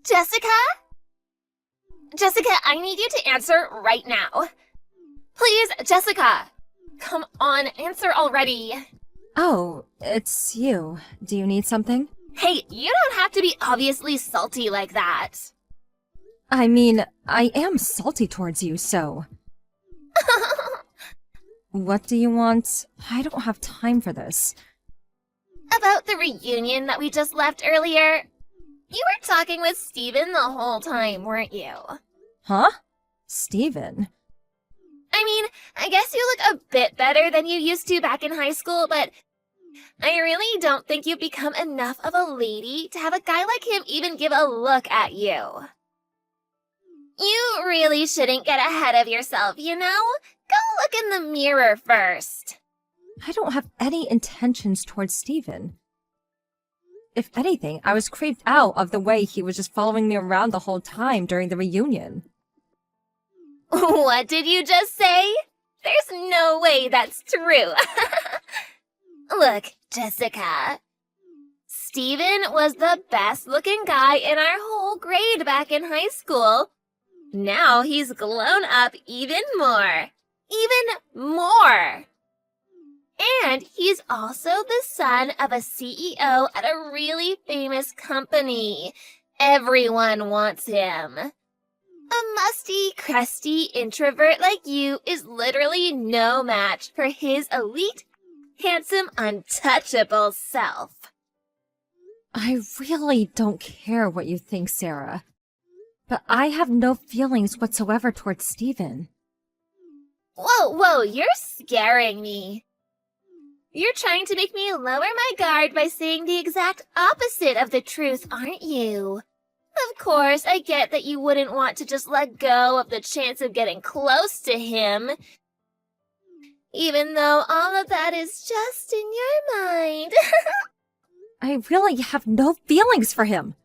Jessica? Jessica, I need you to answer right now. Please, Jessica! Come on, answer already. Oh, it's you. Do you need something? Hey, you don't have to be obviously salty like that. I mean, I am salty towards you, so... What do you want? I don't have time for this. About the reunion that we just left earlier. You were talking with Steven the whole time, weren't you? Huh? Steven? I mean, I guess you look a bit better than you used to back in high school, but I really don't think you've become enough of a lady to have a guy like him even give a look at you. You really shouldn't get ahead of yourself, you know? Go look in the mirror first. I don't have any intentions towards Steven. If anything, I was creeped out of the way he was just following me around the whole time during the reunion. What did you just say? There's no way that's true. Look, Jessica. Steven was the best looking guy in our whole grade back in high school. Now he's grown up even more. Even more. And he's also the son of a CEO at a really famous company. Everyone wants him. A musty, crusty introvert like you is literally no match for his elite, handsome, untouchable self. I really don't care what you think, Sarah. But I have no feelings whatsoever towards Steven. Whoa, you're scaring me. You're trying to make me lower my guard by saying the exact opposite of the truth, aren't you? Of course, I get that you wouldn't want to just let go of the chance of getting close to him. Even though all of that is just in your mind. I really have no feelings for him.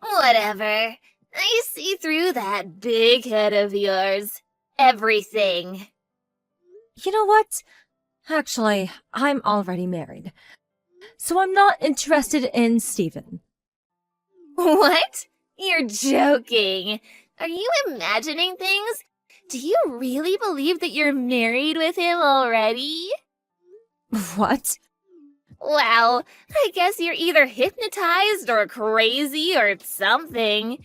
Whatever. I see through that big head of yours. Everything. You know what? Actually, I'm already married. So I'm not interested in Steven. What? You're joking. Are you imagining things? Do you really believe that you're married with him already? What? Well, I guess you're either hypnotized or crazy or something.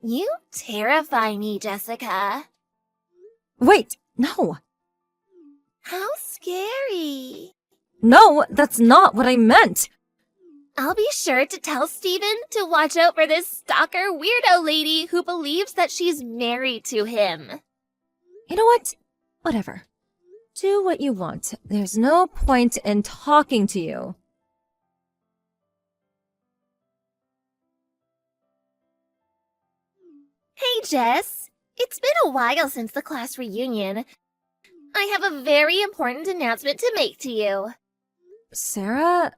You terrify me, Jessica. Wait, no. How scary. No, that's not what I meant. I'll be sure to tell Steven to watch out for this stalker weirdo lady who believes that she's married to him. You know what? Whatever. Do what you want. There's no point in talking to you. Hey, Jess. It's been a while since the class reunion. I have a very important announcement to make to you. Sarah?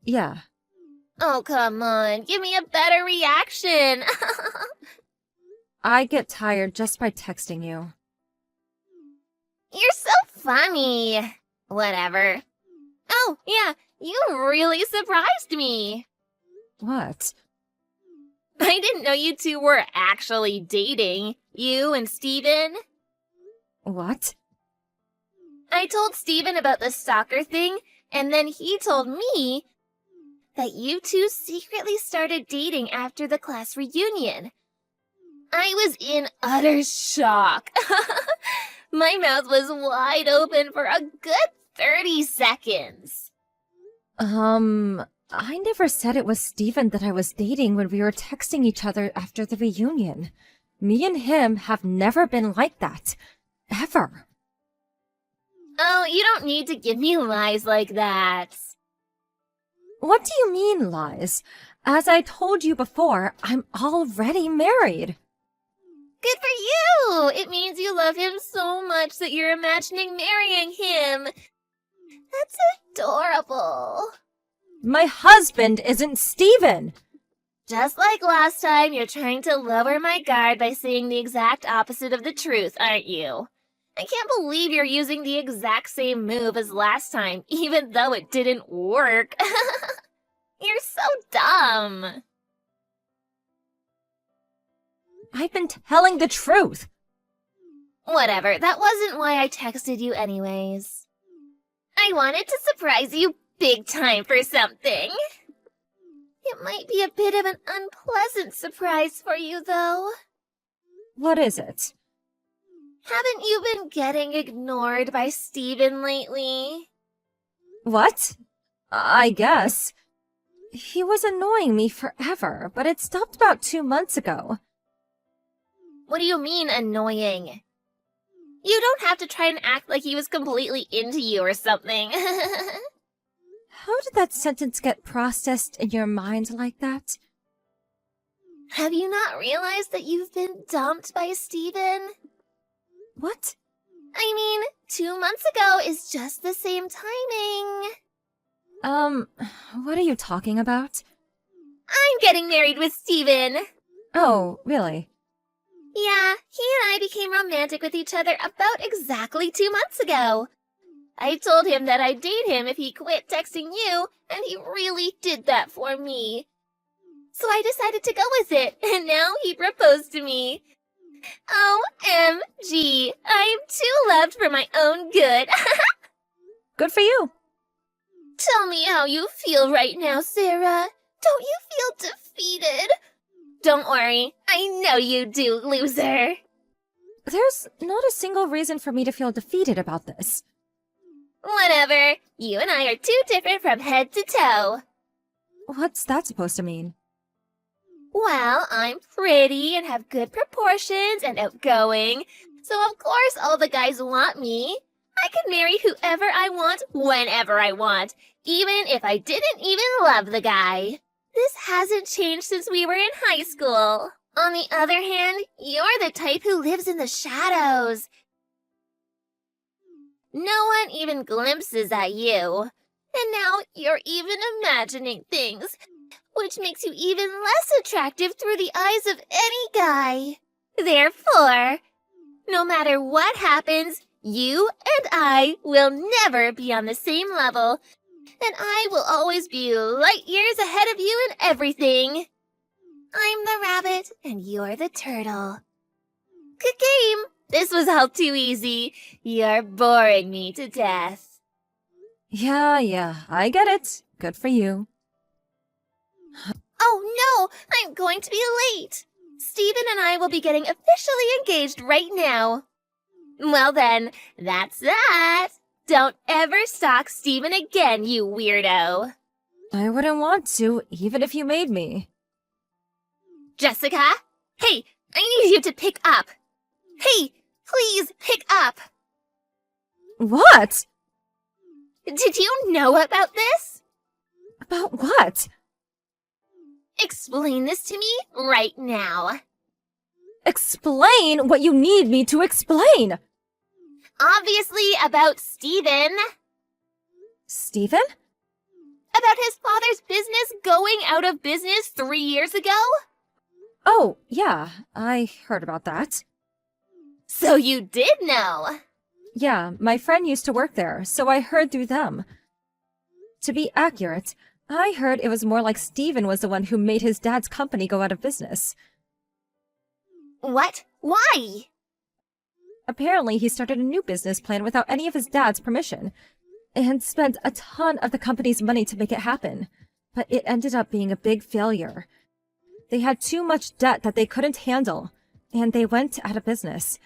Yeah. Oh, come on. Give me a better reaction. I get tired just by texting you. You're so funny. Whatever. Oh, yeah. You really surprised me. What? I didn't know you two were actually dating. You and Steven. What? I told Steven about the stalker thing, and then he told me that you two secretly started dating after the class reunion. I was in utter shock. My mouth was wide open for a good 30 seconds. I never said it was Steven that I was dating when we were texting each other after the reunion. Me and him have never been like that. Ever. Oh, you don't need to give me lies like that. What do you mean, lies? As I told you before, I'm already married. Good for you! It means you love him so much that you're imagining marrying him. That's adorable. My husband isn't Steven! Just like last time, you're trying to lower my guard by saying the exact opposite of the truth, aren't you? I can't believe you're using the exact same move as last time, even though it didn't work. You're so dumb. I've been telling the truth. Whatever, that wasn't why I texted you anyways. I wanted to surprise you big time for something. It might be a bit of an unpleasant surprise for you, though. What is it? Haven't you been getting ignored by Steven lately? What? I guess. He was annoying me forever, but it stopped about 2 months ago. What do you mean, annoying? You don't have to try and act like he was completely into you or something. How did that sentence get processed in your mind like that? Have you not realized that you've been dumped by Steven? What? I mean, 2 months ago is just the same timing. What are you talking about? I'm getting married with Steven. Oh, really? Yeah, he and I became romantic with each other about exactly 2 months ago. I told him that I'd date him if he quit texting you, and he really did that for me. So I decided to go with it, and now he proposed to me. OMG, I'm too loved for my own good. Good for you. Tell me how you feel right now, Sarah. Don't you feel defeated? Don't worry, I know you do, loser. There's not a single reason for me to feel defeated about this. Whatever, you and I are too different from head to toe. What's that supposed to mean? Well, I'm pretty and have good proportions and outgoing, so of course all the guys want me. I can marry whoever I want, whenever I want, even if I didn't even love the guy. This hasn't changed since we were in high school. On the other hand, you're the type who lives in the shadows. No one even glimpses at you. And now you're even imagining things, which makes you even less attractive through the eyes of any guy. Therefore, no matter what happens, you and I will never be on the same level, and I will always be light years ahead of you in everything. I'm the rabbit, and you're the turtle. Good game. This was all too easy. You're boring me to death. Yeah, I get it. Good for you. Oh no, I'm going to be late. Steven and I will be getting officially engaged right now. Well then, that's that. Don't ever stalk Steven again, you weirdo. I wouldn't want to, even if you made me. Jessica? Hey, I need you to pick up. Hey, please pick up. What? Did you know about this? About what? Explain this to me right now. Explain what you need me to explain! Obviously about Steven. Steven? About his father's business going out of business 3 years ago? Oh, yeah, I heard about that. So you did know. Yeah, my friend used to work there, so I heard through them. To be accurate, I heard it was more like Steven was the one who made his dad's company go out of business. What? Why? Apparently, he started a new business plan without any of his dad's permission, and spent a ton of the company's money to make it happen. But it ended up being a big failure. They had too much debt that they couldn't handle, and they went out of business.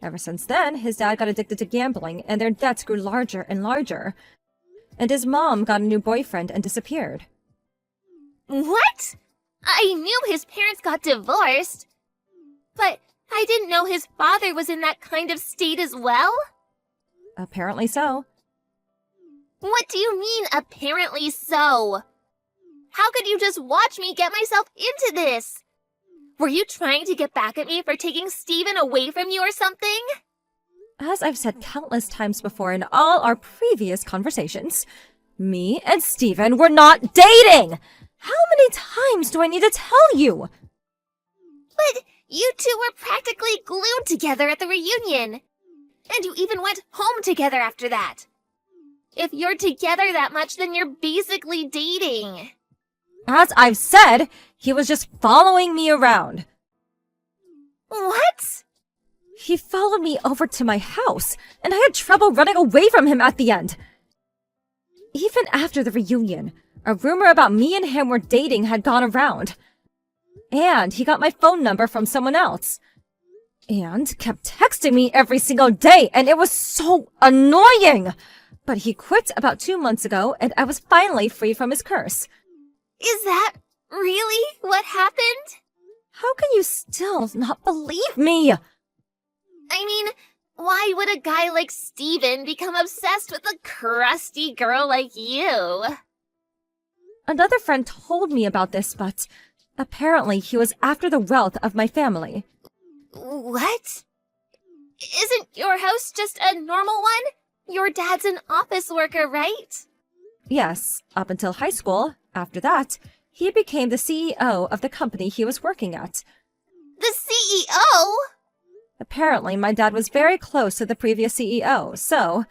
Ever since then, his dad got addicted to gambling, and their debts grew larger and larger. And his mom got a new boyfriend and disappeared. What? I knew his parents got divorced, but I didn't know his father was in that kind of state as well. Apparently so. What do you mean, apparently so? How could you just watch me get myself into this? Were you trying to get back at me for taking Steven away from you or something? As I've said countless times before in all our previous conversations, me and Steven were not dating! How many times do I need to tell you? But you two were practically glued together at the reunion. And you even went home together after that. If you're together that much, then you're basically dating. As I've said, he was just following me around. What? He followed me over to my house, and I had trouble running away from him at the end. Even after the reunion, a rumor about me and him were dating had gone around. And he got my phone number from someone else. And kept texting me every single day, and it was so annoying! But he quit about 2 months ago, and I was finally free from his curse. Is that really what happened? How can you still not believe me? I mean, why would a guy like Steven become obsessed with a crusty girl like you? Another friend told me about this, but apparently he was after the wealth of my family. What? Isn't your house just a normal one? Your dad's an office worker, right? Yes, up until high school. After that, he became the CEO of the company he was working at. The CEO? Apparently, my dad was very close to the previous CEO, so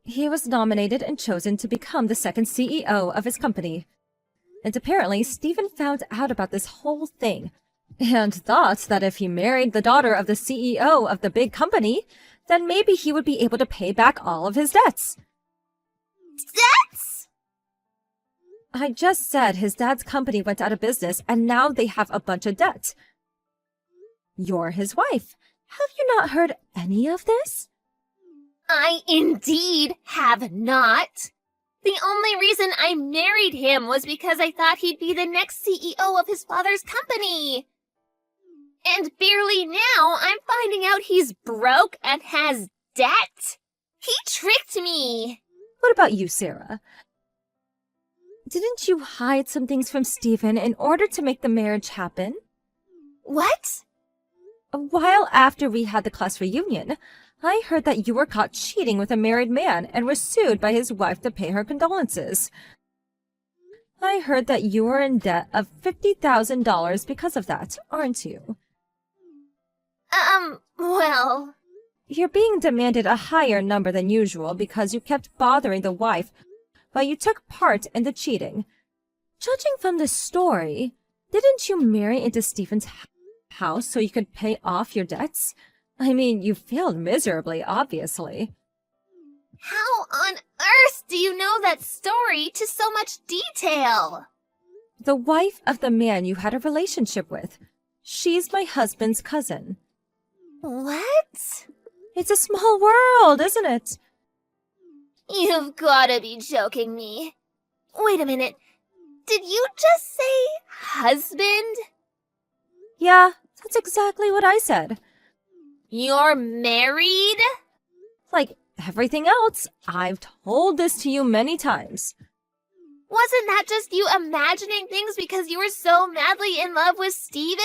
he was nominated and chosen to become the second CEO of his company. And apparently, Steven found out about this whole thing and thought that if he married the daughter of the CEO of the big company, then maybe he would be able to pay back all of his debts. Debts? I just said his dad's company went out of business and now they have a bunch of debt. You're his wife. Have you not heard any of this? I indeed have not. The only reason I married him was because I thought he'd be the next CEO of his father's company. And barely now, I'm finding out he's broke and has debt. He tricked me. What about you, Sarah? Didn't you hide some things from Steven in order to make the marriage happen? What? A while after we had the class reunion, I heard that you were caught cheating with a married man and was sued by his wife to pay her condolences. I heard that you were in debt of $50,000 because of that, aren't you? Well... You're being demanded a higher number than usual because you kept bothering the wife while you took part in the cheating. Judging from the story, didn't you marry into Steven's house so you could pay off your debts? I mean, you failed miserably, obviously. How on earth do you know that story to so much detail? The wife of the man you had a relationship with. She's my husband's cousin. What? It's a small world, isn't it? You've gotta be joking me. Wait a minute. Did you just say husband? Yeah, that's exactly what I said. You're married? Like everything else, I've told this to you many times. Wasn't that just you imagining things because you were so madly in love with Steven?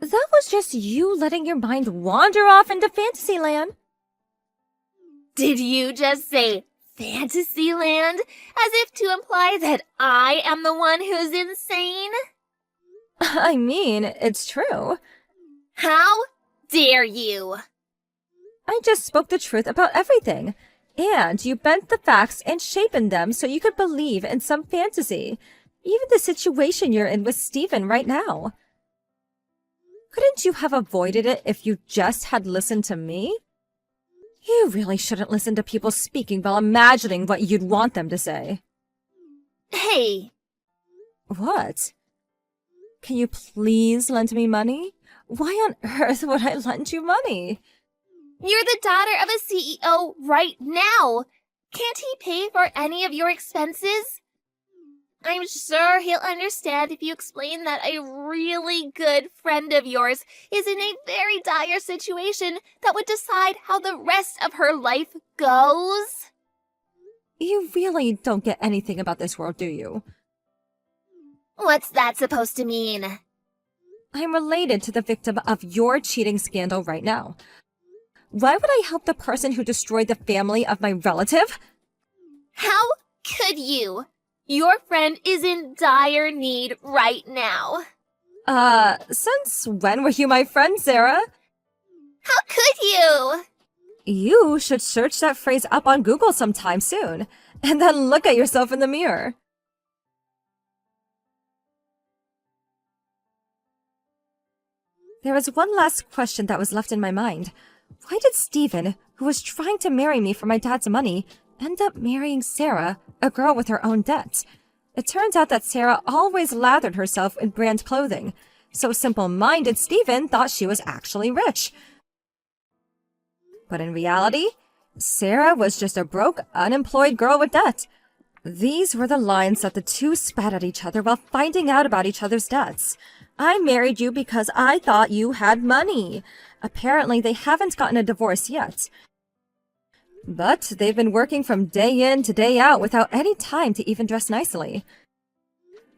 That was just you letting your mind wander off into Fantasyland. Did you just say Fantasyland? As if to imply that I am the one who's insane? I mean, it's true. How dare you? I just spoke the truth about everything. And you bent the facts and shaped them so you could believe in some fantasy. Even the situation you're in with Steven right now. Couldn't you have avoided it if you just had listened to me? You really shouldn't listen to people speaking while imagining what you'd want them to say. Hey. What? Can you please lend me money? Why on earth would I lend you money? You're the daughter of a CEO right now. Can't he pay for any of your expenses? I'm sure he'll understand if you explain that a really good friend of yours is in a very dire situation that would decide how the rest of her life goes. You really don't get anything about this world, do you? What's that supposed to mean? I'm related to the victim of your cheating scandal right now. Why would I help the person who destroyed the family of my relative? How could you? Your friend is in dire need right now. Since when were you my friend, Sarah? How could you? You should search that phrase up on Google sometime soon, and then look at yourself in the mirror. There was one last question that was left in my mind. Why did Steven, who was trying to marry me for my dad's money, end up marrying Sarah, a girl with her own debt? It turns out that Sarah always lathered herself in brand clothing, so simple-minded Steven thought she was actually rich. But in reality, Sarah was just a broke, unemployed girl with debt. These were the lines that the two spat at each other while finding out about each other's debts. I married you because I thought you had money. Apparently, they haven't gotten a divorce yet. But they've been working from day in to day out without any time to even dress nicely.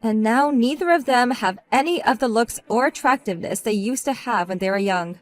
And now neither of them have any of the looks or attractiveness they used to have when they were young.